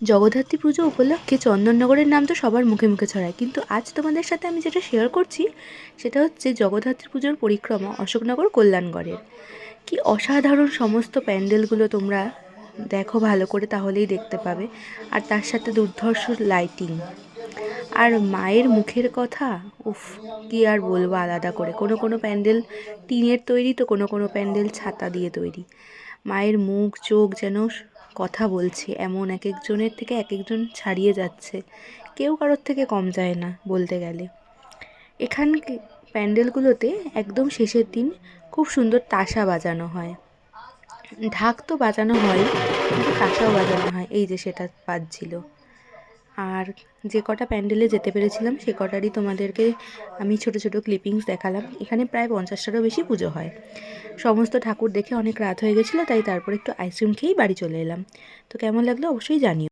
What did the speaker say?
জগদ্ধাত্রী পুজো উপলক্ষে চন্দননগরের নাম তো সবার মুখে মুখে ছড়ায়, কিন্তু আজ তোমাদের সাথে আমি যেটা শেয়ার করছি সেটা হচ্ছে জগদ্ধাত্রী পুজোর পরিক্রমা অশোকনগর কল্যাণগড়ের। কি অসাধারণ সমস্ত প্যান্ডেলগুলো, তোমরা দেখো ভালো করে তাহলেই দেখতে পাবে। আর তার সাথে দুর্ধর্ষ লাইটিং আর মায়ের মুখের কথা, উফ, কি আর বলবো আলাদা করে। কোনো কোনো প্যান্ডেল টিনের তৈরি, তো কোনো কোনো প্যান্ডেল ছাতা দিয়ে তৈরি। মায়ের মুখ চোখ যেন কথা বলছে, এমন এক একজনের থেকে এক একজন ছাড়িয়ে যাচ্ছে, কেউ কারোর থেকে কম যায় না বলতে গেলে। এখান প্যান্ডেলগুলোতে একদম শেষের দিন খুব সুন্দর তাসা বাজানো হয়। ঢাক তো বাজানো হয়, কিন্তু তাসাও বাজানো হয়, এই যে সেটা বাজছিল। আর যে কটা প্যান্ডেলে যেতে পেরেছিলাম সে কটারই তোমাদেরকে আমি ছোট ছোট ক্লিপিংস দেখালাম। এখানে প্রায় 50টারও বেশি পুজো হয়। সমস্ত ঠাকুর দেখে অনেক রাত হয়ে গেছিলো, তাই তারপর একটু আইসক্রিম খেয়েই বাড়ি চলে এলাম। তো কেমন লাগলো অবশ্যই জানিও।